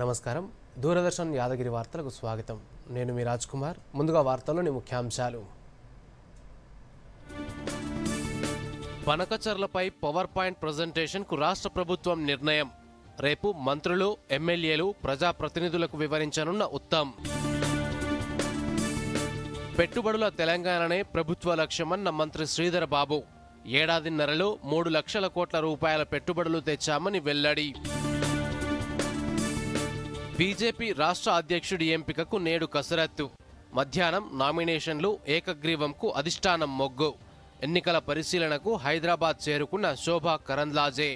నమస్కారం దూరదర్శన్ యాదగిరి వార్తలకు స్వాగతం నేను మీ రాజ్ కుమార్ ముందుగా వార్తల్లోని ముఖ్యాంశాలు బనకచర్లపై పవర్ పాయింట్ ప్రెజెంటేషన్ కు రాష్ట్ర ప్రభుత్వం నిర్ణయం రేపు మంత్రులు ఎమ్మెల్యేలు ప్రజా ప్రతినిధులకు వివరించనున్న ఉత్తమ్ పెట్టుబడుల తెలంగాణనే ప్రభుత్వ లక్ష్యమన్న మంత్రి శ్రీధర్ బాబు ఏడాదిన్నరలో 3 లక్షల కోట్ల రూపాయల పెట్టుబడులు తెచ్చామని వెల్లడి బీజేపీ రాష్ట్ర అధ్యక్షుడి ఎంపికకు నేడు కసరత్తు మధ్యాహ్నం నామినేషన్లు ఏకగ్రీవంకు అధిష్టానం మొగ్గు ఎన్నికల పరిశీలనకు హైదరాబాద్ చేరుకున్న శోభా కరంద్లాజే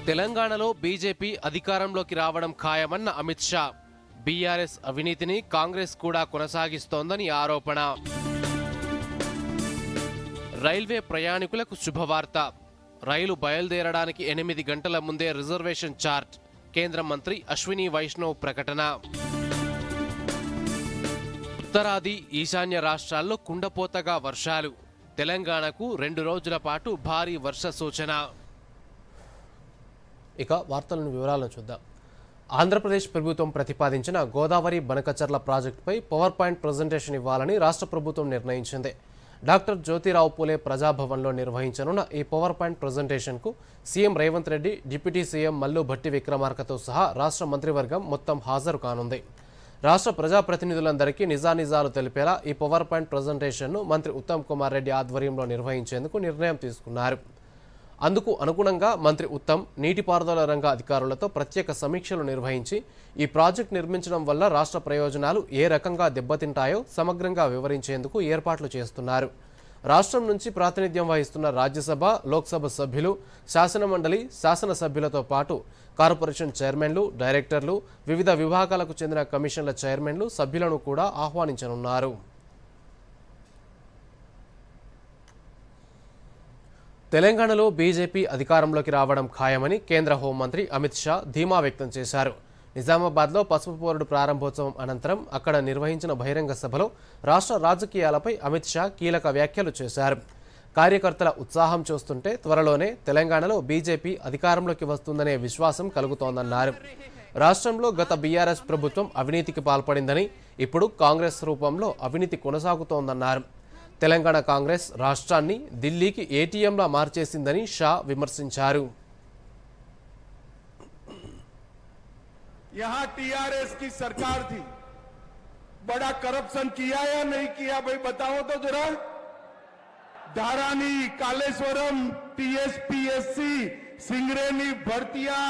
తెలంగాణలో బీజేపీ అధికారంలోకి రావడం ఖాయమన్న అమిత్ షా బీఆర్ఎస్ అవినీతిని కాంగ్రెస్ కూడా కొనసాగిస్తోందని ఆరోపణ రైల్వే ప్రయాణికులకు శుభవార్త రైలు బయలుదేరడానికి 8 గంటల ముందే రిజర్వేషన్ చార్ట్ కేంద్ర మంత్రి అశ్విని వైష్ణవ్ ప్రకటన ఉత్తరాది ఈశాన్య రాష్ట్రాల్లో కుండపోతగా వర్షాలు తెలంగాణకు 2 రోజుల పాటు భారీ వర్ష సూచన ఇక వార్తలను వివరాలను చూద్దాం ఆంధ్రప్రదేశ్ ప్రభుత్వం ప్రతిపాదించిన గోదావరి బనకచర్ల ప్రాజెక్టుపై పవర్ పాయింట్ ప్రెజెంటేషన్ ఇవ్వాలని రాష్ట్ర ప్రభుత్వం నిర్ణయించింది డాక్టర్ జ్యోతిరావు పూలే ప్రజాభవన్లో నిర్వహించనున్న ఈ పవర్ పాయింట్ ప్రెజెంటేషన్కు CM Revanth Reddy deputy CM Mallu Bhatti విక్రమార్కతో సహా రాష్ట్ర మంత్రివర్గం మొత్తం హాజరు కానుంది రాష్ట్ర ప్రజాప్రతినిధులందరికీ నిజానిజాలు తెలిపేలా ఈ పవర్ పాయింట్ ప్రెజెంటేషన్ను మంత్రి ఉత్తమ్ కుమార్ రెడ్డి ఆధ్వర్యంలో నిర్వహించేందుకు నిర్ణయం తీసుకున్నారు అందుకు అనుగుణంగా మంత్రి ఉత్తమ్ నీటిపారుదల రంగ అధికారులతో ప్రత్యేక సమీక్షలు నిర్వహించి ఈ ప్రాజెక్టు నిర్మించడం వల్ల రాష్ట్ర ప్రయోజనాలు ఏ రకంగా దెబ్బతింటాయో సమగ్రంగా వివరించేందుకు ఏర్పాట్లు చేస్తున్నారు రాష్ట్రం నుంచి ప్రాతినిధ్యం వహిస్తున్న రాజ్యసభ లోక్సభ సభ్యులు శాసనమండలి శాసనసభ్యులతో పాటు కార్పొరేషన్ చైర్మన్లు డైరెక్టర్లు వివిధ విభాగాలకు చెందిన కమిషన్ల చైర్మన్లు సభ్యులను కూడా ఆహ్వానించనున్నారు తెలంగాణలో బీజేపీ అధికారంలోకి రావడం ఖాయమని కేంద్ర హోంమంత్రి అమిత్ షా ధీమా వ్యక్తం చేశారు నిజామాబాద్లో పసుపు పోరుడు ప్రారంభోత్సవం అనంతరం అక్కడ నిర్వహించిన బహిరంగ సభలో రాష్ట్ర రాజకీయాలపై అమిత్ షా కీలక వ్యాఖ్యలు చేశారు కార్యకర్తల ఉత్సాహం చూస్తుంటే త్వరలోనే తెలంగాణలో బీజేపీ అధికారంలోకి వస్తుందనే విశ్వాసం కలుగుతోందన్నారు రాష్ట్రంలో గత బీఆర్ఎస్ ప్రభుత్వం అవినీతికి పాల్పడిందని ఇప్పుడు కాంగ్రెస్ రూపంలో అవినీతి కొనసాగుతోందన్నారు తెలంగాణ కాంగ్రెస్ రాష్ట్రాన్ని ఢిల్లీకి ఏటీఎంలా మార్చేసిందని షా విమర్శించారు यहाँ टीआरएस की सरकार थी बड़ा करप्शन किया या नहीं किया भाई बताओ तो जरा धारानी कालेश्वरम टीएसपीएससी सिंगरेनी भर्तियां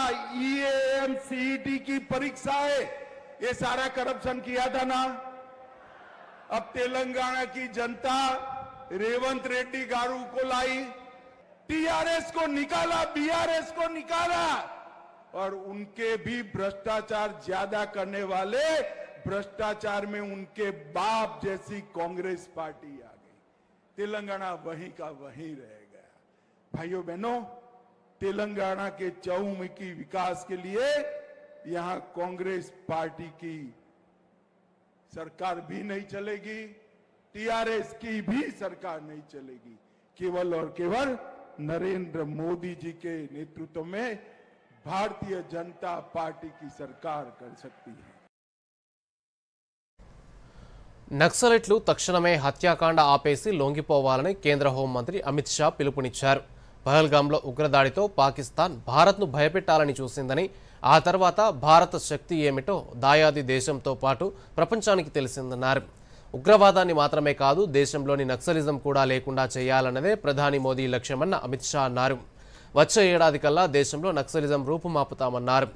ईएएम सीईटी की परीक्षाएं ये सारा करप्शन किया था ना अब तेलंगाना की जनता रेवंत रेड्डी गारू को लाई टीआरएस को निकाला बीआरएस को निकाला और उनके भी भ्रष्टाचार ज्यादा करने वाले भ्रष्टाचार में उनके बाप जैसी कांग्रेस पार्टी आ गई तेलंगाना वहीं का वहीं रह गया भाइयों बहनों तेलंगाना के चहुमुखी विकास के लिए यहां कांग्रेस पार्टी की सरकार भी नहीं चलेगी टीआरएस की भी सरकार नहीं चलेगी केवल और केवल नरेंद्र मोदी जी के नेतृत्व में भारतीय जनता पार्टी की सरकार कर सकती है నక్సలైట్లు తక్షణమే హత్యాకాండ ఆపేసి లొంగిపోవాలని కేంద్ర హోంమంత్రి అమిత్ షా పిలుపునిచ్చారు పహల్గాంలో ఉగ్రదాడితో పాకిస్తాన్ భారత్ను భయపెట్టాలని చూసిందని ఆ తర్వాత భారత శక్తి ఏమిటో దాయాది దేశంతో పాటు ప్రపంచానికి తెలిసిందన్నారు ఉగ్రవాదాన్ని మాత్రమే కాదు దేశంలోని నక్సలిజం కూడా లేకుండా చేయాలన్నదే ప్రధాని మోదీ లక్ష్యమన్న అమిత్ షా అన్నారు వచ్చే ఏడాది కల్లా దేశంలో నక్సలిజం రూపుమాపుతామన్నారు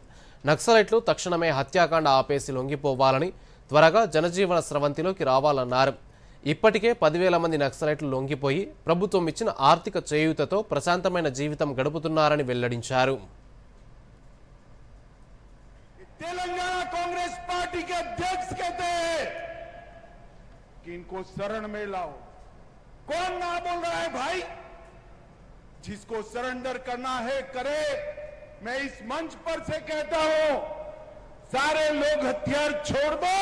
నక్సలైట్లు తక్షణమే హత్యాకాండ ఆపేసి లొంగిపోవాలని త్వరగా జనజీవన స్రవంతిలోకి రావాలన్నారు ఇప్పటికే 10,000 మంది నక్సలైట్లు లొంగిపోయి ప్రభుత్వం ఇచ్చిన ఆర్థిక చేయూతతో ప్రశాంతమైన జీవితం గడుపుతున్నారని వెల్లడించారు तेलंगाना कांग्रेस पार्टी के अध्यक्ष कहते हैं कि इनको शरण में लाओ कौन ना बोल रहा है भाई जिसको सरेंडर करना है करे मैं इस मंच पर से कहता हूं सारे लोग हथियार छोड़ दो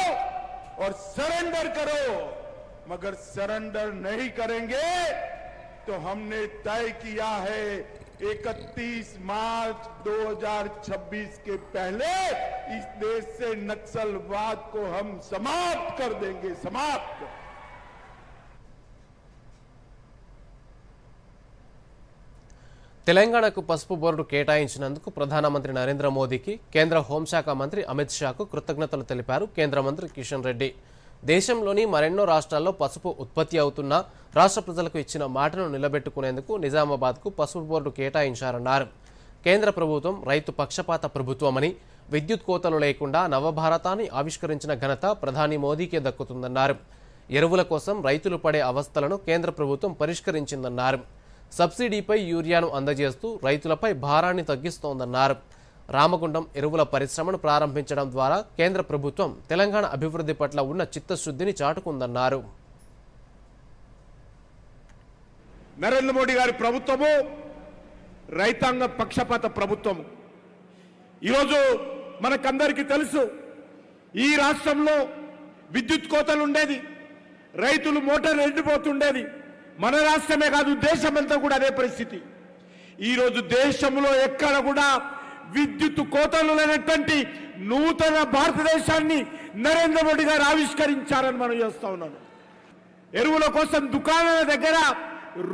और सरेंडर करो मगर सरेंडर नहीं करेंगे तो हमने तय किया है 31 मार्च 2026 के पहले इस देश से नक्सलवाद को हम समाप्त कर देंगे, समाप्त। తెలంగాణకు పసుపు బోర్డు కేటాయించినందుకు ప్రధానమంత్రి నరేంద్ర మోదీకి కేంద్ర హోంశాఖ మంత్రి అమిత్ షాకు కృతజ్ఞతలు తెలిపారు కేంద్ర మంత్రి కిషన్ రెడ్డి. దేశంలోని మరెన్నో రాష్ట్రాల్లో పసుపు ఉత్పత్తి అవుతున్నా రాష్ట్ర ప్రజలకు ఇచ్చిన మాటను నిలబెట్టుకునేందుకు నిజామాబాద్కు పసుపు బోర్డు కేటాయించారన్నారు. కేంద్ర ప్రభుత్వం రైతు పక్షపాత ప్రభుత్వమని, విద్యుత్ కోతలు లేకుండా నవభారతాన్ని ఆవిష్కరించిన ఘనత ప్రధాని మోదీకే దక్కుతుందన్నారు. ఎరువుల కోసం రైతులు పడే అవస్థలను కేంద్ర ప్రభుత్వం పరిష్కరించిందన్నారు. సబ్సిడీపై యూరియాను అందజేస్తూ రైతులపై భారాన్ని తగ్గిస్తోందన్నారు. రామగుండం ఎరువుల పరిశ్రమను ప్రారంభించడం ద్వారా కేంద్ర ప్రభుత్వం తెలంగాణ అభివృద్ధి పట్ల ఉన్న చిత్తశుద్ధిని చాటుకుందన్నారు. నరేంద్ర మోడీ గారి ప్రభుత్వము రైతాంగ పక్షపాత ప్రభుత్వము. ఈరోజు మనకందరికీ తెలుసు, ఈ రాష్ట్రంలో విద్యుత్ కోతలు ఉండేది, రైతులు మోటార్లు ఎండిపోతుండేది. మన రాష్ట్రమే కాదు, దేశమంతా కూడా అదే పరిస్థితి. ఈరోజు దేశంలో ఎక్కడ కూడా విద్యుత్ కోతలు లేనటువంటి నూతన భారతదేశాన్ని నరేంద్ర మోడీ గారు ఆవిష్కరించారని మనం చేస్తా ఉన్నాను. ఎరువుల కోసం దుకాణాల దగ్గర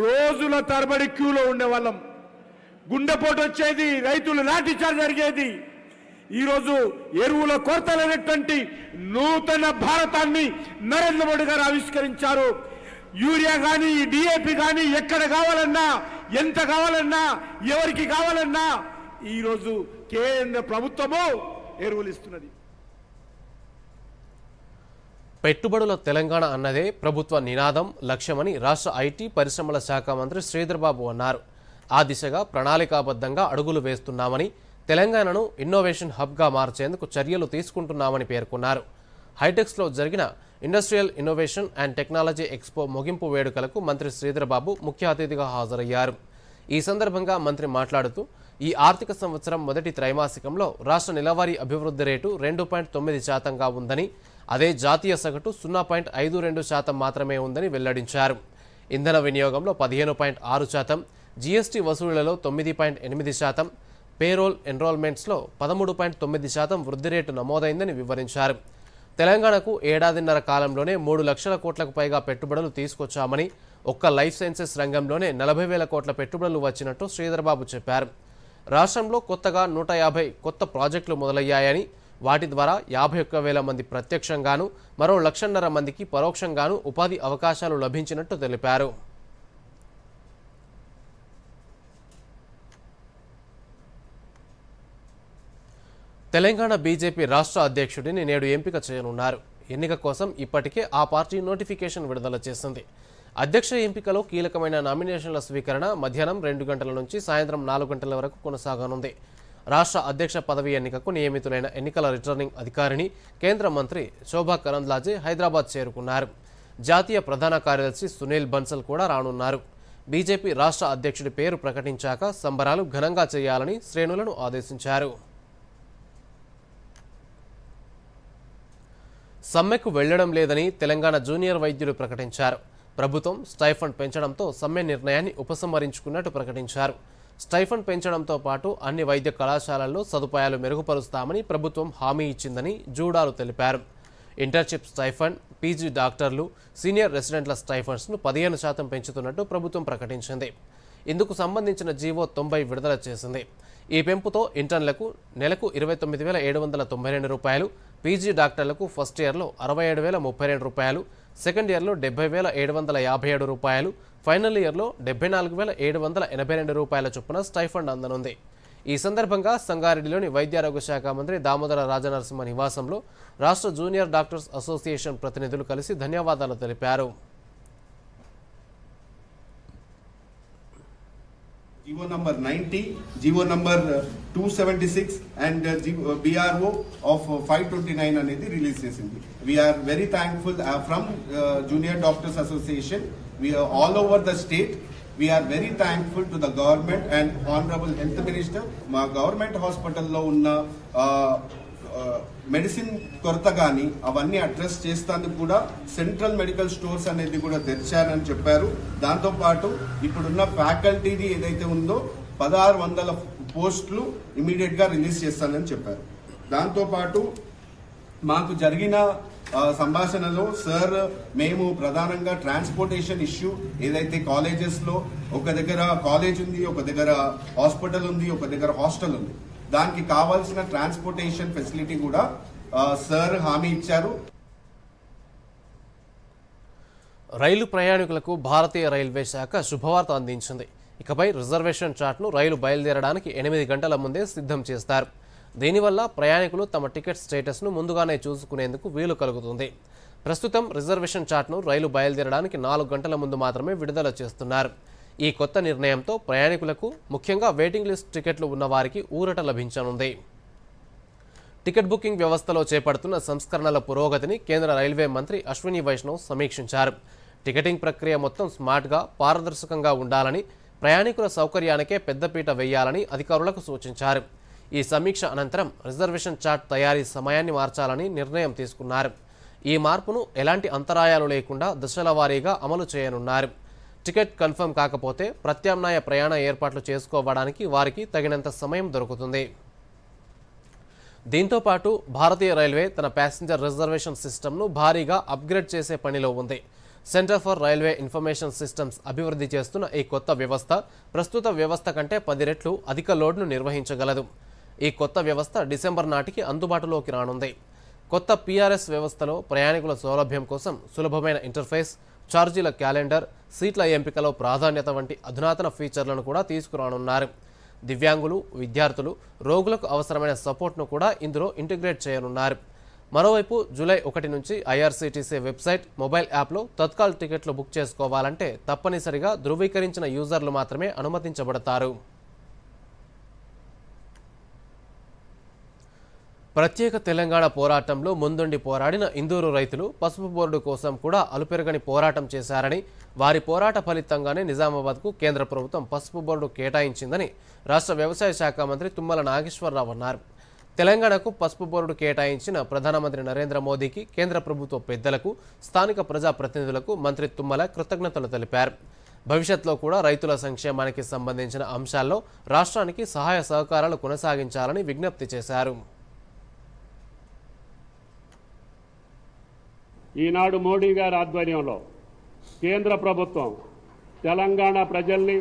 రోజుల తరబడి క్యూలో ఉండేవాళ్ళం, గుండెపోటు వచ్చేది, రైతులు లాఠీచార్జ్ జరిగేది. ఈరోజు ఎరువుల కొరత లేనటువంటి నూతన భారతాన్ని నరేంద్ర మోడీ గారు ఆవిష్కరించారు. యూరియా కానీ, డిఏపి కానీ ఎక్కడ కావాలన్నా, ఎంత కావాలన్నా, ఎవరికి కావాలన్నా ఈరోజు కేంద్ర ప్రభుత్వము ఎరువులు ఇస్తున్నది. పెట్టుబడుల తెలంగాణ అన్నదే ప్రభుత్వ నినాదం, లక్ష్యమని రాష్ట్ర ఐటీ పరిశ్రమల శాఖ మంత్రి శ్రీధర్ బాబు అన్నారు. ఆ దిశగా ప్రణాళికాబద్ధంగా అడుగులు వేస్తున్నామని, తెలంగాణను ఇన్నోవేషన్ హబ్గా మార్చేందుకు చర్యలు తీసుకుంటున్నామని పేర్కొన్నారు. హైటెక్స్లో జరిగిన industrial innovation and technology expo ముగింపు వేడుకలకు మంత్రి శ్రీధర్ బాబు ముఖ్య అతిథిగా హాజరయ్యారు. ఈ సందర్భంగా మంత్రి మాట్లాడుతూ, ఈ ఆర్థిక సంవత్సరం మొదటి త్రైమాసికంలో రాష్ట్ర నెలవారీ అభివృద్ధి రేటు 2.9% ఉందని, అదే జాతీయ సగటు 0.52% మాత్రమే ఉందని వెల్లడించారు. ఇంధన వినియోగంలో 15.6%, జీఎస్టీ వసూళ్లలో 9.8%, పేరోల్ ఎన్రోల్మెంట్స్లో 13.9% వృద్ధి రేటు నమోదైందని వివరించారు. తెలంగాణకు ఏడాదిన్నర కాలంలోనే 3 లక్షల కోట్లకు పైగా పెట్టుబడులు తీసుకొచ్చామని, ఒక్క లైఫ్ సైన్సెస్ రంగంలోనే 40,000 కోట్ల పెట్టుబడులు వచ్చినట్టు శ్రీధర్బాబు చెప్పారు. రాష్ట్రంలో కొత్తగా 150 కొత్త ప్రాజెక్టులు మొదలయ్యాయని, వాటి ద్వారా 51,000 మంది ప్రత్యక్షంగాను, మరో 1,50,000 మందికి పరోక్షంగాను ఉపాధి అవకాశాలు లభించినట్టు తెలిపారు. తెలంగాణ బీజేపీ రాష్ట్ర అధ్యక్షుడిని నేడు ఎంపిక చేయనున్నారు. ఎన్నిక కోసం ఇప్పటికే ఆ పార్టీ నోటిఫికేషన్ విడుదల చేసింది. అధ్యక్ష ఎంపికలో కీలకమైన నామినేషన్ల స్వీకరణ మధ్యాహ్నం 2 గంటల నుంచి సాయంత్రం 4 గంటల వరకు కొనసాగనుంది. రాష్ట్ర అధ్యక్ష పదవి ఎన్నికకు నియమితులైన ఎన్నికల రిటర్నింగ్ అధికారిని కేంద్ర మంత్రి శోభా కరంద్లాజే హైదరాబాద్ చేరుకున్నారు. జాతీయ ప్రధాన కార్యదర్శి సునీల్ బన్సల్ కూడా రానున్నారు. బీజేపీ రాష్ట్ర అధ్యక్షుడి పేరు ప్రకటించాక సంబరాలు ఘనంగా చేయాలని శ్రేణులను ఆదేశించారు. సమ్మెకు వెళ్లడం లేదని తెలంగాణ జూనియర్ వైద్యులు ప్రకటించారు. ప్రభుత్వం స్టైఫండ్ పెంచడంతో సమ్మె నిర్ణయాన్ని ఉపసంహరించుకున్నట్టు ప్రకటించారు. స్టైఫండ్ పెంచడంతో పాటు అన్ని వైద్య కళాశాలల్లో సదుపాయాలు మెరుగుపరుస్తామని ప్రభుత్వం హామీ ఇచ్చిందని జూడాలు తెలిపారు. ఇంటర్న్షిప్ స్టైఫండ్, పీజీ డాక్టర్లు, సీనియర్ రెసిడెంట్ల స్టైఫండ్స్ను 15% పెంచుతున్నట్టు ప్రభుత్వం ప్రకటించింది. ఇందుకు సంబంధించిన జీవో 90 విడుదల చేసింది. ఈ పెంపుతో ఇంటర్న్లకు నెలకు 29,792 రూపాయలు, పీజీ డాక్టర్లకు ఫస్ట్ ఇయర్లో 67,032 రూపాయలు, సెకండ్ ఇయర్లో 70,757 రూపాయలు, ఫైనల్ ఇయర్లో 74,782 రూపాయల చొప్పున స్టైఫండ్ అందనుంది. ఈ సందర్భంగా సంగారెడ్డిలోని వైద్యారోగ్య శాఖ మంత్రి దామోదర రాజనరసింహ నివాసంలో రాష్ట్ర జూనియర్ డాక్టర్స్ అసోసియేషన్ ప్రతినిధులు కలిసి ధన్యవాదాలు తెలిపారు. GO number 90, GO number 276 and BRO of 529 అనేది రిలీజ్ చేసింది. We are very thankful from Junior Doctors Association. We are all over the state. We are very thankful to the government and Honorable Health Minister. మా government హాస్పిటల్లో ఉన్న medicine కొరత కానీ అవన్నీ address చేస్తానికి కూడా సెంట్రల్ మెడికల్ స్టోర్స్ అనేది కూడా తెచ్చారని చెప్పారు. దాంతోపాటు ఇప్పుడున్న ఫ్యాకల్టీది ఏదైతే ఉందో 1600 పోస్టులు ఇమీడియట్ గా రిలీజ్ చేస్తానని చెప్పారు. దాంతోపాటు మాకు జరిగిన సంభాషణలో సార్ మేము ప్రధానంగా ట్రాన్స్పోర్టేషన్ ఇష్యూ ఏదైతే కాలేజెస్ లో ఒక దగ్గర కాలేజ్ ఉంది, ఒక దగ్గర హాస్పిటల్ ఉంది, ఒక దగ్గర హాస్టల్ ఉంది, దానికి కావాల్సిన ట్రాన్స్పోర్టేషన్ ఫెసిలిటీ కూడా సార్ హామీ ఇచ్చారు. రైలు ప్రయాణికులకు భారతీయ రైల్వే శాఖ శుభవార్త అందించింది. ఇకపై రిజర్వేషన్ చార్ట్ను రైలు బయలుదేరడానికి 8 గంటల ముందే సిద్ధం చేస్తారు. దీనివల్ల ప్రయాణికులు తమ టికెట్ స్టేటస్ను ముందుగానే చూసుకునేందుకు వీలు కలుగుతుంది. ప్రస్తుతం రిజర్వేషన్ చార్ట్ను రైలు బయలుదేరడానికి 4 గంటల ముందు మాత్రమే విడుదల చేస్తున్నారు. ఈ కొత్త నిర్ణయంతో ప్రయాణికులకు, ముఖ్యంగా వెయిటింగ్ లిస్ట్ టికెట్లు ఉన్నవారికి ఊరట లభించనుంది. టికెట్ బుకింగ్ వ్యవస్థలో చేపడుతున్న సంస్కరణల పురోగతిని కేంద్ర రైల్వే మంత్రి అశ్విని వైష్ణవ్ సమీక్షించారు. టికెటింగ్ ప్రక్రియ మొత్తం స్మార్ట్గా, పారదర్శకంగా ఉండాలని, ప్రయాణికుల సౌకర్యానికే పెద్దపీట వేయాలని అధికారులకు సూచించారు. ఈ సమీక్ష అనంతరం రిజర్వేషన్ చార్ట్ తయారీ సమయాన్ని మార్చాలని నిర్ణయం తీసుకున్నారు. ఈ మార్పును ఎలాంటి అంతరాయాలు లేకుండా దశల వారీగా అమలు చేయనున్నారు. టికెట్ కన్ఫర్మ్ కాకపోతే ప్రత్యామ్నాయ ప్రయాణ ఏర్పాట్లు చేసుకోవడానికి వారికి తగినంత సమయం దొరుకుతుంది. దీంతో పాటు భారతీయ రైల్వే తన ప్యాసింజర్ రిజర్వేషన్ సిస్టమ్ను భారీగా అప్గ్రేడ్ చేసే పనిలో ఉంది. Centre for railway information systems అభివృద్ధి చేస్తున్న ఈ కొత్త వ్యవస్థ ప్రస్తుత వ్యవస్థ కంటే 10 రెట్లు అధిక లోడ్ను నిర్వహించగలదు. ఈ కొత్త వ్యవస్థ డిసెంబర్ నాటికి అందుబాటులోకి రానుంది. కొత్త PRS వ్యవస్థలో ప్రయాణికుల సౌలభ్యం కోసం సులభమైన ఇంటర్ఫేస్, ఛార్జీల క్యాలెండర్, సీట్ల ఎంపికలో ప్రాధాన్యత వంటి అధునాతన ఫీచర్లను కూడా తీసుకురానున్నారు. దివ్యాంగులు, విద్యార్థులు, రోగులకు అవసరమైన సపోర్ట్ను కూడా ఇందులో ఇంటిగ్రేట్ చేయనున్నారు. మరోవైపు జూలై 1 నుంచి IRCTC వెబ్సైట్, మొబైల్ యాప్లో తత్కాల్ టికెట్లు బుక్ చేసుకోవాలంటే తప్పనిసరిగా ధృవీకరించిన యూజర్లు మాత్రమే అనుమతించబడతారు. ప్రత్యేక తెలంగాణ పోరాటంలో ముందుండి పోరాడిన ఇందూరు రైతులు పసుపు బోర్డు కోసం కూడా అలుపెరగని పోరాటం చేశారని, వారి పోరాట ఫలితంగానే నిజామాబాద్కు కేంద్ర ప్రభుత్వం పసుపు బోర్డు కేటాయించిందని రాష్ట్ర వ్యవసాయ శాఖ మంత్రి తుమ్మల నాగేశ్వరరావు అన్నారు. తెలంగాణకు పసుపు బోర్డు కేటాయించిన ప్రధానమంత్రి నరేంద్ర మోదీకి, కేంద్ర ప్రభుత్వ పెద్దలకు, స్థానిక ప్రజాప్రతినిధులకు మంత్రి తుమ్మల కృతజ్ఞతలు తెలిపారు. భవిష్యత్తులో కూడా రైతుల సంక్షేమానికి సంబంధించిన అంశాల్లో రాష్ట్రానికి సహాయ సహకారాలు కొనసాగించాలని విజ్ఞప్తి చేశారు. ఈనాడు మోడీ గారి ఆధ్వర్యంలో కేంద్ర ప్రభుత్వం తెలంగాణ ప్రజల్ని,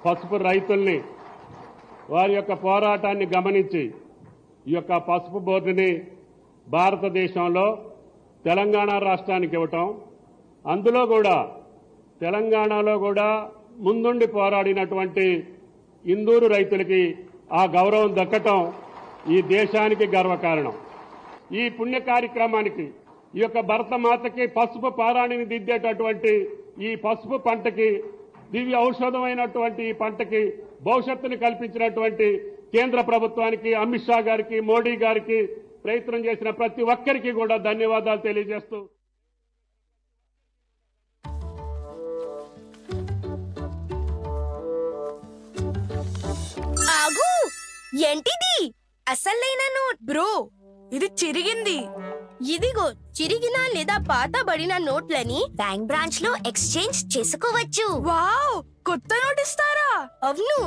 పసుపు రైతుల్ని, వారి యొక్క పోరాటాన్ని గమనించి ఈ యొక్క పసుపు బోర్డుని భారతదేశంలో తెలంగాణ రాష్ట్రానికి ఇవ్వటం, అందులో కూడా తెలంగాణలో కూడా ముందుండి పోరాడినటువంటి ఇందూరు రైతులకి ఆ గౌరవం దక్కటం ఈ దేశానికి గర్వకారణం. ఈ పుణ్య కార్యక్రమానికి, ఈ యొక్క భరతమాతకి పసుపు పారాణిని దిద్దేటటువంటి ఈ పసుపు పంటకి, దివ్య ఔషధమైనటువంటి ఈ పంటకి భవిష్యత్తుని కల్పించినటువంటి కేంద్ర ప్రభుత్వానికి, అమిత్ షా గారికి, మోడీ గారికి, ప్రయత్నం చేసిన ప్రతి ఒక్కరికి కూడా ధన్యవాదాలు తెలియజేస్తూ, ఆగు, ఏంటిది? అసలైన నోట్ బ్రో, ఇది చిరిగింది. ఇదిగో చిరిగిన లేదా పాతబడిన నోట్లని బ్యాంక్ బ్రాంచ్ లో ఎక్స్చేంజ్ చేసుకోవచ్చు. వావ్, కొత్త నోట్ ఇస్తారా? అవును,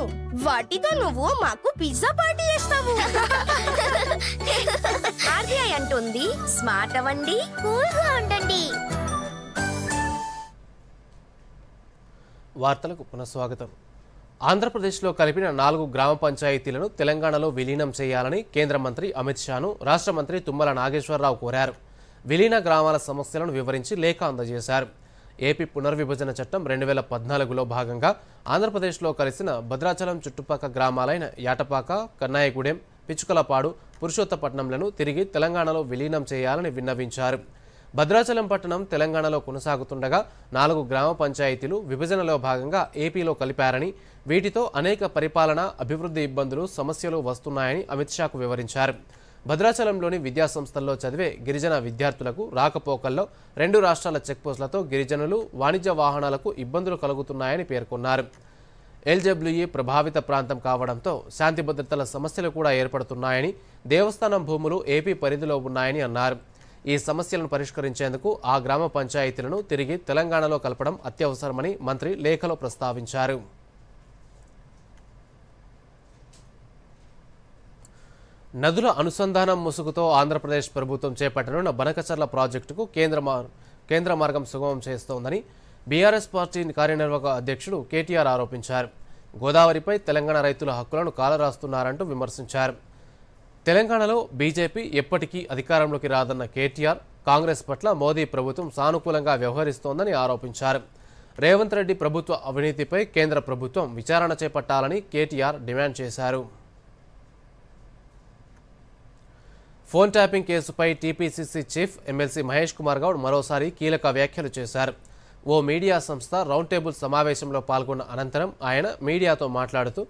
వాటితో నువ్వు మాకు పిజ్జా పార్టీ చేస్తావు. RBI అంటుంది, స్మార్ట్ అవ్వండి, కూల్ గా ఉండండి. వార్తలకు పునఃస్వాగతం. ఆంధ్రప్రదేశ్లో కలిపిన 4 గ్రామ పంచాయతీలను తెలంగాణలో విలీనం చేయాలని కేంద్ర మంత్రి అమిత్ షాను రాష్ట్ర మంత్రి తుమ్మల నాగేశ్వరరావు కోరారు. విలీన గ్రామాల సమస్యలను వివరించి లేఖ అందజేశారు. ఏపీ పునర్విభజన చట్టం 2014లో భాగంగా ఆంధ్రప్రదేశ్లో కలిసిన భద్రాచలం చుట్టుపక్కల గ్రామాలైన యాటపాక, కన్నాయగూడెం, పిచ్చుకలపాడు, పురుషోత్తపట్నంలను తిరిగి తెలంగాణలో విలీనం చేయాలని విన్నవించారు. భద్రాచలం పట్టణం తెలంగాణలో కొనసాగుతుండగా 4 గ్రామ పంచాయతీలు విభజనలో భాగంగా ఏపీలో కలిపారని, వీటితో అనేక పరిపాలన, అభివృద్ధి ఇబ్బందులు, సమస్యలు వస్తున్నాయని అమిత్ షాకు వివరించారు. భద్రాచలంలోని విద్యాసంస్థల్లో చదివే గిరిజన విద్యార్థులకు రాకపోకల్లో 2 రాష్ట్రాల చెక్పోస్టులతో గిరిజనులు, వాణిజ్య వాహనాలకు ఇబ్బందులు కలుగుతున్నాయని పేర్కొన్నారు. LWE ప్రభావిత ప్రాంతం కావడంతో శాంతి భద్రతల సమస్యలు కూడా ఏర్పడుతున్నాయని, దేవస్థానం భూములు ఏపీ పరిధిలో ఉన్నాయని అన్నారు. ఈ సమస్యలను పరిష్కరించేందుకు ఆ గ్రామ పంచాయతీలను తిరిగి తెలంగాణలో కలపడం అత్యవసరమని మంత్రి లేఖలో ప్రస్తావించారు. నదుల అనుసంధానం ముసుగుతో ఆంధ్రప్రదేశ్ ప్రభుత్వం చేపట్టనున్న బనకచర్ల ప్రాజెక్టుకు కేంద్ర మార్గం సుగమం చేస్తోందని బీఆర్ఎస్ పార్టీ కార్యనిర్వాహక అధ్యక్షుడు కేటీఆర్ ఆరోపించారు. గోదావరిపై తెలంగాణ రైతుల హక్కులను కాలరాస్తున్నారంటూ విమర్శించారు. తెలంగాణలో బీజేపీ ఎప్పటికీ అధికారంలోకి రాదన్న కేటీఆర్ కాంగ్రెస్ పట్ల మోదీ ప్రభుత్వం సానుకూలంగా వ్యవహరిస్తోందని ఆరోపించారు. రేవంత్ రెడ్డి ప్రభుత్వ అవినీతిపై కేంద్ర ప్రభుత్వం విచారణ చేపట్టాలని కేటీఆర్ డిమాండ్ చేశారు. ఫోన్ ట్యాపింగ్ కేసుపై TPCC chief MLC Mahesh Kumar Goud మరోసారి కీలక వ్యాఖ్యలు చేశారు. ఓ మీడియా సంస్థ రౌండ్ టేబుల్ సమావేశంలో పాల్గొన్న అనంతరం ఆయన మీడియాతో మాట్లాడుతూ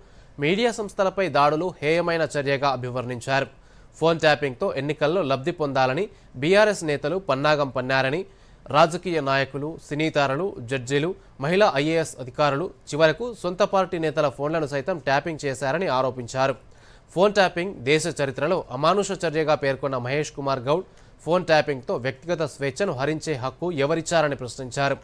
మీడియా సంస్థలపై దాడులు హేయమైన చర్యగా అభివర్ణించారు. ఫోన్ ట్యాపింగ్తో ఎన్నికల్లో లబ్ధి పొందాలని బీఆర్ఎస్ నేతలు పన్నాగం పన్నారని, రాజకీయ నాయకులు, సినీతారలు, జడ్జీలు, మహిళా ఐఏఎస్ అధికారులు చివరకు సొంత పార్టీ నేతల ఫోన్లను సైతం ట్యాపింగ్ చేశారని ఆరోపించారు. ఫోన్ ట్యాపింగ్ దేశ చరిత్రలో అమానుష చర్యగా పేర్కొన్న మహేష్ కుమార్ గౌడ్ ఫోన్ ట్యాపింగ్తో వ్యక్తిగత స్వేచ్ఛను హరించే హక్కు ఎవరిచ్చారని ప్రశ్నించారు.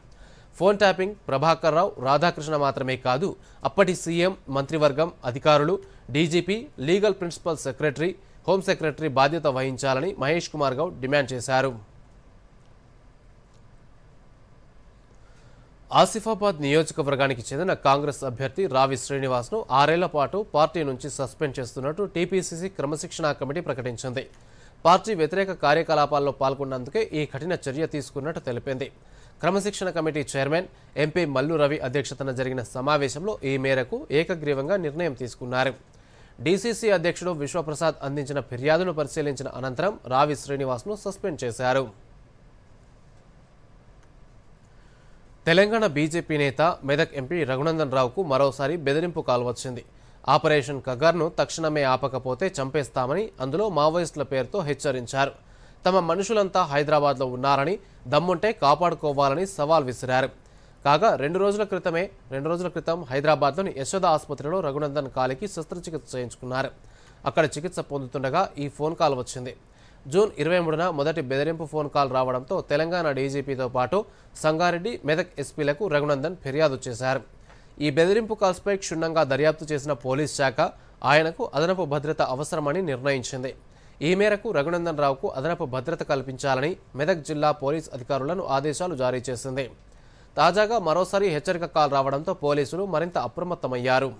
ఫోన్ ట్యాపింగ్ ప్రభాకర్ రావు, రాధాకృష్ణ మాత్రమే కాదు, అప్పటి సీఎం, మంత్రివర్గం, అధికారులు, DGP, legal principal secretary, home secretary బాధ్యత వహించాలని మహేష్ కుమార్ గౌడ్ డిమాండ్ చేశారు. ఆసిఫాబాద్ నియోజకవర్గానికి చెందిన కాంగ్రెస్ అభ్యర్థి రావి శ్రీనివాస్ను 6 ఏళ్ల పాటు పార్టీ నుంచి సస్పెండ్ చేస్తున్నట్టు టీపీసీసీ క్రమశిక్షణా కమిటీ ప్రకటించింది. పార్టీ వ్యతిరేక కార్యకలాపాల్లో పాల్గొన్నందుకే ఈ కఠిన చర్య తీసుకున్నట్టు తెలిపింది. క్రమశిక్షణ committee chairman MP Mallu Ravi అధ్యక్షతన జరిగిన సమావేశంలో ఈ మేరకు ఏకగ్రీవంగా నిర్ణయం తీసుకున్నారు. డీసీసీ అధ్యక్షుడు విశ్వప్రసాద్ అందించిన ఫిర్యాదును పరిశీలించిన అనంతరం రావి శ్రీనివాస్ను సస్పెండ్ చేశారు. తెలంగాణ బీజేపీ నేత మెదక్ ఎంపీ రఘునందన్ రావుకు మరోసారి బెదిరింపు కాల్ వచ్చింది. ఆపరేషన్ కగర్ను తక్షణమే ఆపకపోతే చంపేస్తామని, అందులో మావోయిస్టుల పేరుతో హెచ్చరించారు. తమ మనుషులంతా హైదరాబాద్లో ఉన్నారని, దమ్ముంటే కాపాడుకోవాలని సవాల్ విసిరారు. కాగా 2 రోజుల క్రితం హైదరాబాద్లోని యశోద ఆసుపత్రిలో రఘునందన్ కాలికి శస్త్రచికిత్స చేయించుకున్నారు. అక్కడ చికిత్స పొందుతుండగా ఈ ఫోన్ కాల్ వచ్చింది. జూన్ 23న మొదటి బెదిరింపు ఫోన్ కాల్ రావడంతో తెలంగాణ డీజీపీతో పాటు సంగారెడ్డి, మెదక్ ఎస్పీలకు రఘునందన్ ఫిర్యాదు చేశారు. ఈ బెదిరింపు కాల్స్పై క్షుణ్ణంగా దర్యాప్తు చేసిన పోలీస్ శాఖ ఆయనకు అదనపు భద్రత అవసరమని నిర్ణయించింది. ఈ మేరకు రఘునందన్ రావుకు అదనపు భద్రత కల్పించాలని మెదక్ జిల్లా పోలీస్ అధికారులను ఆదేశాలు జారీ చేసింది. తాజాగా మరోసారి హెచ్చరిక కాల్ రావడంతో పోలీసులు మరింత అప్రమత్తమయ్యారు.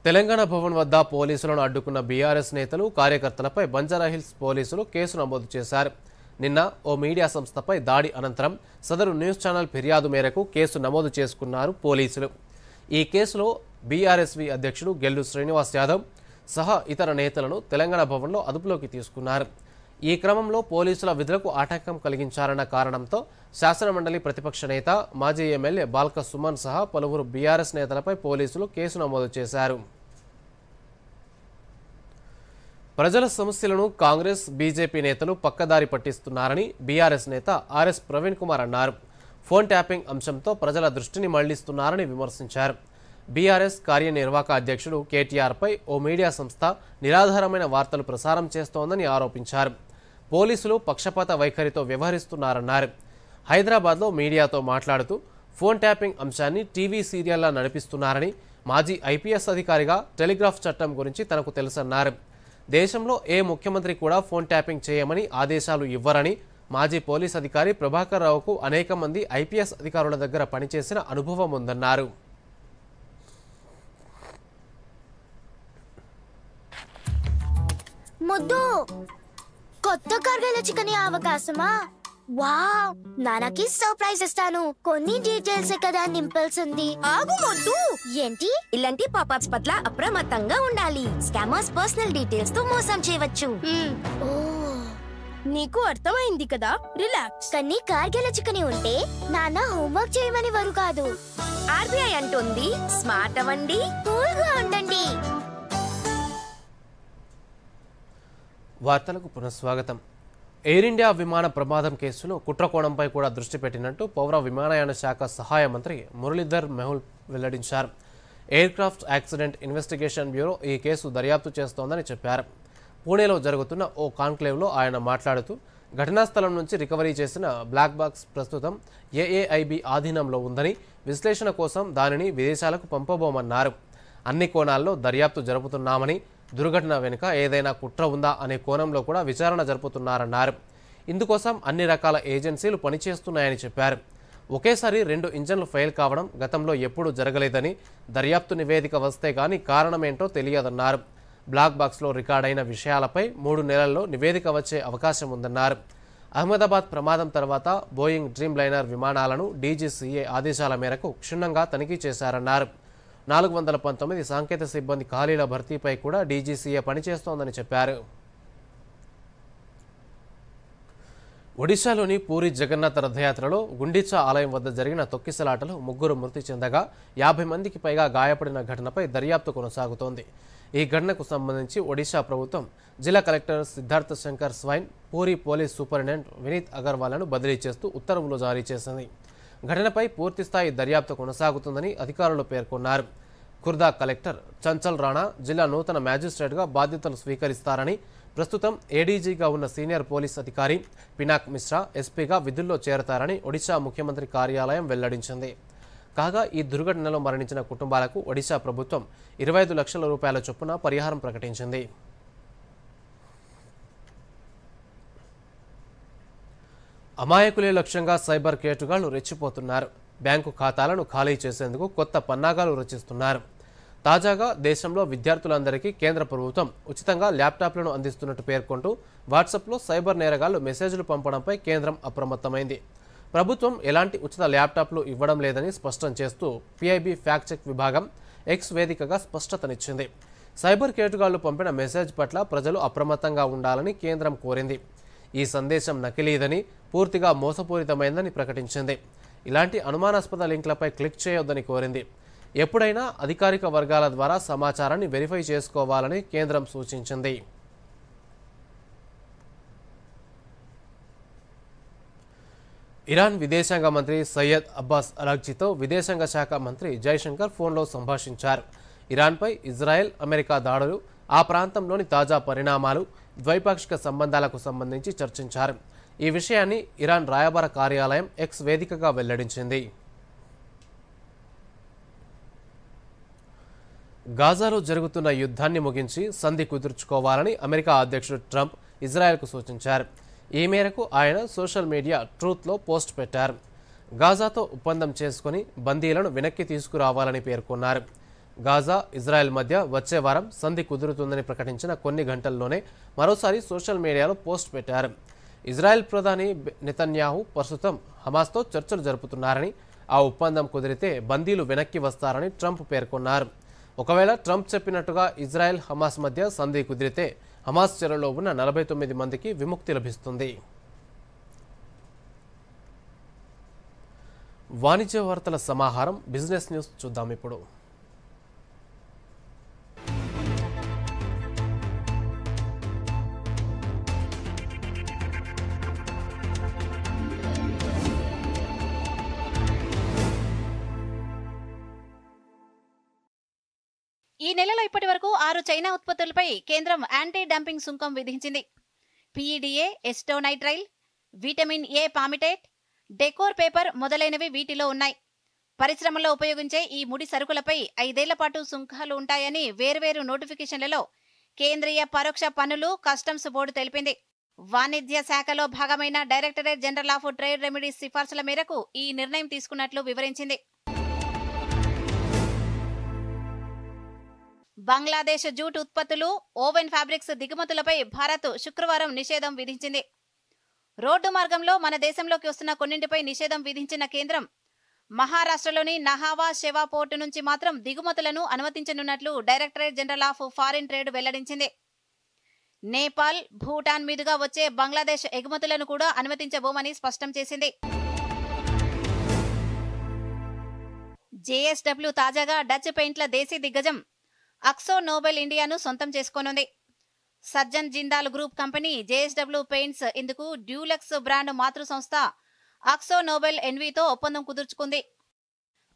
తెలంగాణ భవన్ వద్ద పోలీసులను అడ్డుకున్న బీఆర్ఎస్ నేతలు, కార్యకర్తలపై బంజారాహిల్స్ పోలీసులు కేసు నమోదు చేశారు. నిన్న ఓ మీడియా సంస్థపై దాడి అనంతరం సదరు న్యూస్ ఛానల్ ఫిర్యాదు మేరకు కేసు నమోదు చేసుకున్నారు పోలీసులు. ఈ కేసులో బీఆర్ఎస్వి అధ్యక్షుడు గెల్లు శ్రీనివాస్ యాదవ్ సహా ఇతర నేతలను తెలంగాణ భవన్లో అదుపులోకి తీసుకున్నారు. ఈ క్రమంలో పోలీసుల విధులకు ఆటంకం కలిగించారన్న కారణంతో శాసనమండలి ప్రతిపక్ష నేత, మాజీ ఎమ్మెల్యే బాల్క సుమన్ సహా పలువురు బీఆర్ఎస్ నేతలపై పోలీసులు కేసు నమోదు చేశారు. ప్రజల సమస్యలను కాంగ్రెస్, బీజేపీ నేతలు పక్కదారి పట్టిస్తున్నారని బీఆర్ఎస్ నేత ఆర్ఎస్ ప్రవీణ్ కుమార్ అన్నారు. ఫోన్ ట్యాపింగ్ అంశంతో ప్రజల దృష్టిని మళ్లిస్తున్నారని విమర్శించారు. బీఆర్ఎస్ కార్యనిర్వాహక అధ్యక్షుడు కేటీఆర్పై ఓ మీడియా సంస్థ నిరాధారమైన వార్తలు ప్రసారం చేస్తోందని ఆరోపించారు. పోలీసులు పక్షపాత వైఖరితో వ్యవహరిస్తున్నారన్నారు. హైదరాబాద్లో మీడియాతో మాట్లాడుతూ ఫోన్ ట్యాపింగ్ అంశాన్ని టీవీ సీరియల్లా నడిపిస్తున్నారని, మాజీ ఐపీఎస్ అధికారిగా టెలిగ్రాఫ్ చట్టం గురించి తనకు తెలుసన్నారు. దేశంలో ఏ ముఖ్యమంత్రి కూడా ఫోన్ ట్యాపింగ్ చేయమని ఆదేశాలు ఇవ్వరని, మాజీ పోలీస్ అధికారి ప్రభాకర్ రావుకు అనేక మంది ఐపీఎస్ అధికారుల దగ్గర పనిచేసిన అనుభవం ఉందన్నారు. ముద్దు కొత్త కర్గల చికెన్ అవకాశమా? వావ్, నాన్నకి సర్ప్రైజ్ ఇస్తాను. కొన్ని డీటెయిల్స్ కదా నింపాల్సింది. ఆగు మొద్దు. ఏంటి? ఇలాంటి పాపప్స్ పట్ల అప్రమత్తంగా ఉండాలి. స్కామర్స్ పర్సనల్ డీటెయిల్స్ తో మోసం చేయవచ్చు. ఓ, నీకు అర్థమైంది కదా, రిలాక్స్. కానీ కార్గిల చికెన్ ఉంటే నాన్న హోంవర్క్ చేయమని వారు కాదు. ఆర్బీఐ అంటుంది స్మార్ట్ అవ్వండి, కూల్ గా ఉండండి. వార్తలకు పునఃస్వాగతం. ఎయిర్ ఇండియా విమాన ప్రమాదం కేసులో కుట్రకోణంపై కూడా దృష్టి పెట్టినట్టు పౌర విమానయాన శాఖ సహాయ మంత్రి మురళీధర్ మెహుల్ వెల్లడించారు. Air craft accident investigation bureau ఈ కేసు దర్యాప్తు చేస్తోందని చెప్పారు. పూణేలో జరుగుతున్న ఓ కాన్క్లేవ్లో ఆయన మాట్లాడుతూ ఘటనా స్థలం నుంచి రికవరీ చేసిన బ్లాక్ బాక్స్ ప్రస్తుతం ఏఏఐబి ఆధీనంలో ఉందని, విశ్లేషణ కోసం దానిని విదేశాలకు పంపబోమన్నారు. అన్ని కోణాల్లో దర్యాప్తు జరుపుతున్నామని, దుర్ఘటన వెనుక ఏదైనా కుట్ర ఉందా అనే కోణంలో కూడా విచారణ జరుపుతున్నారన్నారు. ఇందుకోసం అన్ని రకాల ఏజెన్సీలు పనిచేస్తున్నాయని చెప్పారు. ఒకేసారి 2 ఇంజన్లు ఫెయిల్ కావడం గతంలో ఎప్పుడూ జరగలేదని, దర్యాప్తు నివేదిక వస్తే కానీ కారణమేంటో తెలియదన్నారు. బ్లాక్ బాక్స్లో రికార్డైన విషయాలపై 3 నెలల్లో నివేదిక వచ్చే అవకాశం ఉందన్నారు. అహ్మదాబాద్ ప్రమాదం తర్వాత బోయింగ్ డ్రీమ్ లైనర్ విమానాలను డీజీసీఏ ఆదేశాల మేరకు క్షుణ్ణంగా తనిఖీ చేశారన్నారు. 419 సాంకేతిక సిబ్బంది ఖాళీల భర్తీపై కూడా డీజీసీఏ పనిచేస్తోందని చెప్పారు. ఒడిశాలోని పూరి జగన్నాథ రథయాత్రలో గుండిచా ఆలయం వద్ద జరిగిన తొక్కిసలాటలో 3 మృతి చెందగా 50 మందికి పైగా గాయపడిన ఘటనపై దర్యాప్తు కొనసాగుతోంది. ఈ ఘటనకు సంబంధించి ఒడిశా ప్రభుత్వం జిల్లా collector Siddharth Shankar Swain, Puri police superintendent Vineet అగర్వాల్ను బదిలీ చేస్తూ ఉత్తర్వులు జారీ చేసింది. ఘటనపై పూర్తిస్థాయి దర్యాప్తు కొనసాగుతుందని అధికారులు పేర్కొన్నారు. ఖుర్దా కలెక్టర్ చంచల్ రాణా జిల్లా నూతన మ్యాజిస్ట్రేట్గా బాధ్యతలు స్వీకరిస్తారని, ప్రస్తుతం ఏడీజీగా ఉన్న సీనియర్ పోలీస్ అధికారి పినాక్ మిశ్రా ఎస్పీగా విధుల్లో చేరతారని ఒడిశా ముఖ్యమంత్రి కార్యాలయం వెల్లడించింది. కాగా ఈ దుర్ఘటనలో మరణించిన కుటుంబాలకు ఒడిశా ప్రభుత్వం 25 లక్షల రూపాయల చొప్పున పరిహారం ప్రకటించింది. అమాయకులే లక్ష్యంగా సైబర్ కేటుగాళ్లు రెచ్చిపోతున్నారు. బ్యాంకు ఖాతాలను ఖాళీ చేసేందుకు కొత్త పన్నాగాలు రచిస్తున్నారు. తాజాగా దేశంలో విద్యార్థులందరికీ కేంద్ర ప్రభుత్వం ఉచితంగా ల్యాప్టాప్లను అందిస్తున్నట్టు పేర్కొంటూ వాట్సాప్లో సైబర్ నేరగాళ్లు మెసేజ్లు పంపడంపై కేంద్రం అప్రమత్తమైంది. ప్రభుత్వం ఎలాంటి ఉచిత ల్యాప్టాప్లు ఇవ్వడం లేదని స్పష్టం చేస్తూ పీఐబీ ఫ్యాక్ట్ చెక్ విభాగం ఎక్స్ వేదికగా స్పష్టతనిచ్చింది. సైబర్ కేటుగాళ్లు పంపిన మెసేజ్ పట్ల ప్రజలు అప్రమత్తంగా ఉండాలని కేంద్రం కోరింది. ఈ సందేశం నకిలీదని, పూర్తిగా మోసపూరితమైందని ప్రకటించింది. ఇలాంటి అనుమానాస్పద లింక్లపై క్లిక్ చేయొద్దని కోరింది. ఎప్పుడైనా అధికారిక వర్గాల ద్వారా సమాచారాన్ని వెరిఫై చేసుకోవాలని కేంద్రం సూచించింది. ఇరాన్ విదేశాంగ మంత్రి సయ్యద్ అబ్బాస్ అరాగ్జీతో విదేశాంగ శాఖ మంత్రి జైశంకర్ ఫోన్లో సంభాషించారు. ఇరాన్పై ఇజ్రాయెల్, అమెరికా దాడులు, ఆ ప్రాంతంలోని తాజా పరిణామాలు, ద్వైపాక్షిక సంబంధాలకు సంబంధించి చర్చించారు. ఈ విషయాన్ని ఇరాన్ రాయబార కార్యాలయం ఎక్స్ వేదికగా వెల్లడించింది. గాజాలో జరుగుతున్న యుద్ధాన్ని ముగించి సంధి కుదుర్చుకోవాలని అమెరికా అధ్యక్షుడు ట్రంప్ ఇజ్రాయెల్కు సూచించారు. ఈ మేరకు ఆయన సోషల్ మీడియా ట్రూత్లో పోస్ట్ పెట్టారు. గాజాతో ఒప్పందం చేసుకుని బందీలను వెనక్కి తీసుకురావాలని పేర్కొన్నారు. గాజా, ఇజ్రాయెల్ మధ్య వచ్చే వారం సంధి కుదురుతుందని ప్రకటించిన కొన్ని గంటల్లోనే మరోసారి సోషల్ మీడియాలో పోస్ట్ పెట్టారు. ఇజ్రాయెల్ ప్రధాని నెతన్యాహు ప్రస్తుతం హమాస్తో చర్చలు జరుపుతున్నారని, ఆ ఒప్పందం కుదిరితే బందీలు వెనక్కి వస్తారని ట్రంప్ పేర్కొన్నారు. ఒకవేళ ట్రంప్ చెప్పినట్టుగా ఇజ్రాయెల్, హమాస్ మధ్య సంధి కుదిరితే హమాస్ చెరలో ఉన్న 49 మందికి విముక్తి లభిస్తుంది. వాణిజ్య వార్తల సమాహారం బిజినెస్ న్యూస్ చూద్దాం ఇప్పుడు. ఈ నెలలో ఇప్పటి వరకు 6 చైనా ఉత్పత్తులపై కేంద్రం యాంటీ డంపింగ్ సుంకం విధించింది. పీఈడీఏ, ఎస్టోనైట్రైల్, విటమిన్ ఏ పామిటేట్, డెకోర్ పేపర్ మొదలైనవి వీటిలో ఉన్నాయి. పరిశ్రమలో ఉపయోగించే ఈ ముడి సరుకులపై 5 ఏళ్ల పాటు సుంకాలు ఉంటాయని వేర్వేరు నోటిఫికేషన్లలో కేంద్రీయ పరోక్ష పన్నులు కస్టమ్స్ బోర్డు తెలిపింది. వాణిజ్య శాఖలో భాగమైన directorate general of trade remedies సిఫార్సుల మేరకు ఈ నిర్ణయం తీసుకున్నట్లు వివరించింది. బంగ్లాదేశ్ జూట్ ఉత్పత్తులు, ఓవెన్ ఫ్యాబ్రిక్స్ దిగుమతులపై భారత్ శుక్రవారం నిషేధం విధించింది. రోడ్డు మార్గంలో మన దేశంలోకి వస్తున్న కొన్నింటిపై నిషేధం విధించిన కేంద్రం మహారాష్ట్రలోని నహావా, షెవా పోర్టు నుంచి మాత్రం దిగుమతులను అనుమతించనున్నట్లు directorate general of foreign trade వెల్లడించింది. నేపాల్, భూటాన్ మీదుగా వచ్చే బంగ్లాదేశ్ ఎగుమతులను కూడా అనుమతించబోమని స్పష్టం చేసింది. జేఎస్డబ్ల్యూ తాజాగా డచ్ పెయింట్ల దేశీ దిగ్గజం అక్సో నోబెల్ ఇండియాను సొంతం చేసుకోనుంది. Sajjan Jindal group company JSW paints ఇందుకు డ్యూలక్స్ బ్రాండ్ మాతృ సంస్థ అక్సో నోబెల్ ఎన్వీతో ఒప్పందం కుదుర్చుకుంది.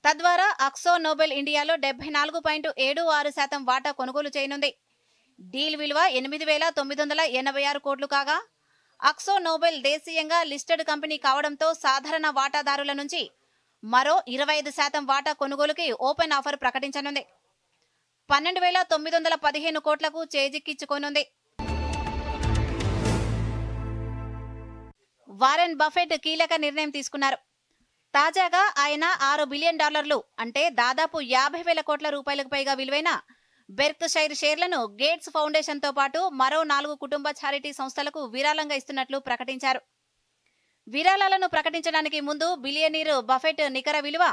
తద్వారా అక్సో నోబెల్ ఇండియాలో 74.76% వాటా కొనుగోలు చేయనుంది. డీల్ విలువ 8,986 కోట్లు కాగా, అక్సో నోబెల్ దేశీయంగా లిస్టెడ్ కంపెనీ కావడంతో సాధారణ వాటాదారుల నుంచి మరో 25% వాటా కొనుగోలుకి ఓపెన్ ఆఫర్ ప్రకటించనుంది. 12,915 కోట్లకు చేజిక్కించుకోనుంది. వారెన్ బఫెట్ కీలక నిర్ణయం తీసుకున్నారు. తాజాగా ఆయన $6 బిలియన్ అంటే దాదాపు 50,000 కోట్ల రూపాయలకు పైగా విలువైన బెర్క్షైర్ షేర్లను గేట్స్ ఫౌండేషన్ తో పాటు మరో 4 కుటుంబ చారిటీ సంస్థలకు విరాళంగా ఇస్తున్నట్లు ప్రకటించారు. విరాళాలను ప్రకటించడానికి ముందు బిలియనీర్ బఫెట్ నికర విలువ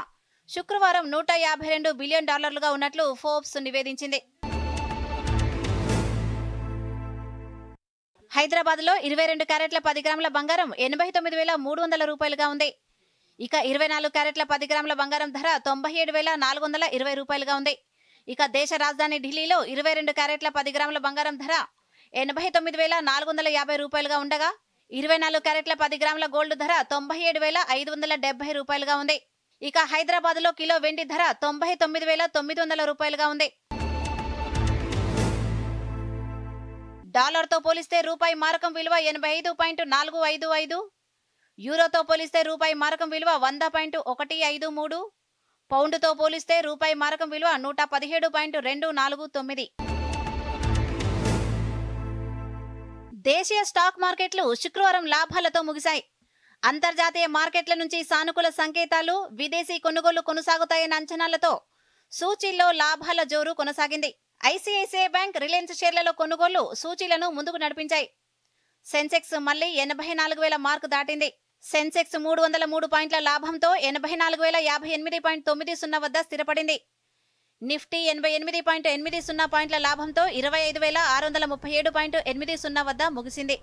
శుక్రవారం $152 బిలియన్ ఉన్నట్లు ఫోర్బ్స్ నివేదించింది. హైదరాబాద్ లో 22 క్యారెట్ల 10 గ్రాముల బంగారం 89,300 రూపాయలుగా ఉంది. ఇక 24 క్యారెట్ల 10 గ్రాముల బంగారం ధర 97,420 రూపాయలుగా ఉంది. ఇక దేశ రాజధాని ఢిల్లీలో 22 క్యారెట్ల 10 గ్రాముల బంగారం ధర 89,450 రూపాయలుగా ఉండగా 24 క్యారెట్ల 10 గ్రాముల గోల్డ్ ధర 97,570 రూపాయలుగా ఉంది. ఇక హైదరాబాద్ లో కిలో వెండి ధర 99,900 రూపాయలుగా ఉంది. డాలర్తో పోలిస్తే రూపాయి మారకం విలువ 85.455, యూరోతో పోలిస్తే రూపాయి మారకం విలువ 100.153, పౌండ్తో పోలిస్తే రూపాయి మారకం విలువ 117.249. దేశీయ స్టాక్ మార్కెట్లు శుక్రవారం లాభాలతో ముగిశాయి. అంతర్జాతీయ మార్కెట్ల నుంచి సానుకూల సంకేతాలు, విదేశీ కొనుగోలు కొనసాగుతాయన్న అంచనాలతో సూచీల్లో లాభాల జోరు కొనసాగింది. ఐసిఐసిఐ బ్యాంక్, రిలయన్స్ షేర్లలో కొనుగోలు సూచీలను ముందుకు నడిపించాయి. సెన్సెక్స్ మళ్లీ 84,000 మార్కు దాటింది. సెన్సెక్స్ 303 పాయింట్ల లాభంతో 84,058.90 వద్ద స్థిరపడింది. నిఫ్టీ 88.80 పాయింట్ల లాభంతో 25,637.80 వద్ద ముగిసింది.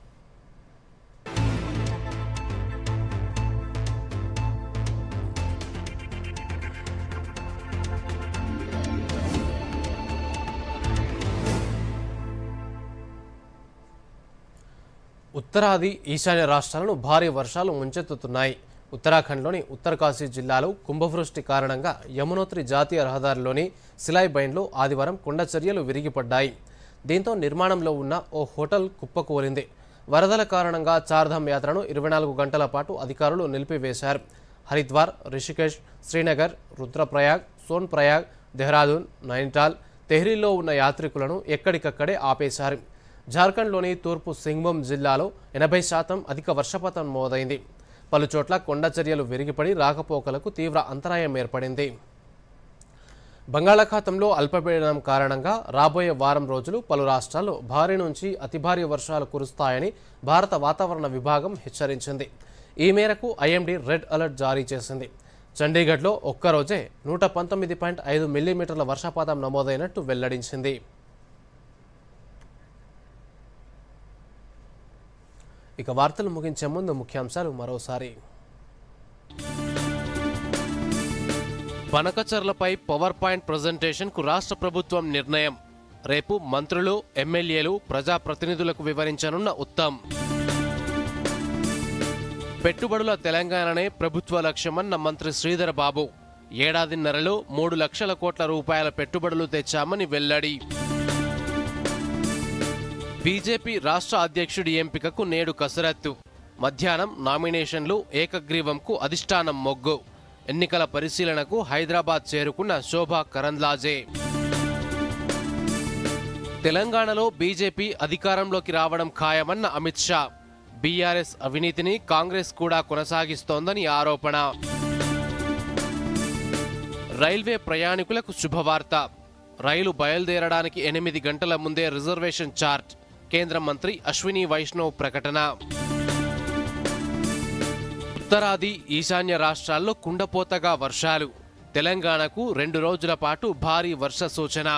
ఉత్తరాది ఈశాన్య రాష్ట్రాలను భారీ వర్షాలు ముంచెత్తుతున్నాయి. ఉత్తరాఖండ్లోని ఉత్తరకాశీ జిల్లాలో కుంభవృష్టి కారణంగా యమునోత్రి జాతీయ రహదారిలోని సిలాయ్ బైన్లో ఆదివారం కొండచర్యలు విరిగిపడ్డాయి. దీంతో నిర్మాణంలో ఉన్న ఓ హోటల్ కుప్పకూలింది. వరదల కారణంగా చార్ధామ్ యాత్రను 24 గంటల పాటు అధికారులు నిలిపివేశారు. హరిద్వార్, రిషికేశ్, శ్రీనగర్, రుద్రప్రయాగ్, సోన్ప్రయాగ్, దెహ్రాదూన్, నైనిటాల్, తెహ్రీలో ఉన్న యాత్రికులను ఎక్కడికక్కడే ఆపేశారు. జార్ఖండ్లోని తూర్పు సింగ్భూమ్ జిల్లాలో 80% అధిక వర్షపాతం నమోదైంది. పలుచోట్ల కొండచర్యలు విరిగిపడి రాకపోకలకు తీవ్ర అంతరాయం ఏర్పడింది. బంగాళాఖాతంలో అల్పపీడనం కారణంగా రాబోయే వారం రోజులు పలు రాష్ట్రాల్లో భారీ నుంచి అతి భారీ వర్షాలు కురుస్తాయని భారత వాతావరణ విభాగం హెచ్చరించింది. ఈ మేరకు ఐఎండీ రెడ్ అలర్ట్ జారీ చేసింది. చండీగఢ్లో ఒక్కరోజే 119.5 మిల్లీమీటర్ల వర్షపాతం నమోదైనట్టు వెల్లడించింది. ఇక వార్తలు ముగించే ముందు ముఖ్యాంశాలు మరోసారి. బనకచర్లపై పవర్ పాయింట్ ప్రజెంటేషన్కు రాష్ట్ర ప్రభుత్వం నిర్ణయం. రేపు మంత్రులు, ఎమ్మెల్యేలు, ప్రజాప్రతినిధులకు వివరించనున్న ఉత్తమ్. పెట్టుబడుల తెలంగాణనే ప్రభుత్వ లక్ష్యమన్న మంత్రి శ్రీధర్ బాబు. ఏడాదిన్నరలో 3 లక్షల కోట్ల రూపాయల పెట్టుబడులు తెచ్చామని వెల్లడి. బీజేపీ రాష్ట్ర అధ్యక్షుడి ఎంపికకు నేడు కసరత్తు. మధ్యాహ్నం నామినేషన్లు, ఏకగ్రీవంకు అధిష్టానం మొగ్గు. ఎన్నికల పరిశీలనకు హైదరాబాద్ చేరుకున్న శోభా కరంద్లాజే. తెలంగాణలో బీజేపీ అధికారంలోకి రావడం ఖాయమన్న అమిత్ షా. బీఆర్ఎస్ అవినీతిని కాంగ్రెస్ కూడా కొనసాగిస్తోందని ఆరోపణ. రైల్వే ప్రయాణికులకు శుభవార్త. రైలు బయలుదేరడానికి 8 గంటల ముందే రిజర్వేషన్ ఛార్జ్. కేంద్ర మంత్రి అశ్విని వైష్ణవ్ ప్రకటన. ఉత్తరాది ఈశాన్య రాష్ట్రాల్లో కుండపోతగా వర్షాలు. తెలంగాణకు 2 రోజుల పాటు భారీ వర్ష సూచన.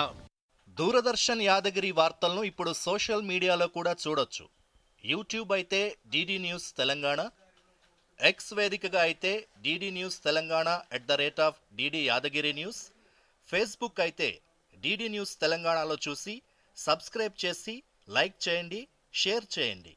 దూరదర్శన్ యాదగిరి వార్తలను ఇప్పుడు సోషల్ మీడియాలో కూడా చూడొచ్చు. యూట్యూబ్ అయితే డిడి న్యూస్ తెలంగాణ, ఎక్స్ వేదికగా అయితే DD news Telangana @DD Yadagiri news, Facebook అయితే డిడి న్యూస్ తెలంగాణలో చూసి సబ్స్క్రైబ్ చేసి లైక్ చేయండి, షేర్ చేయండి.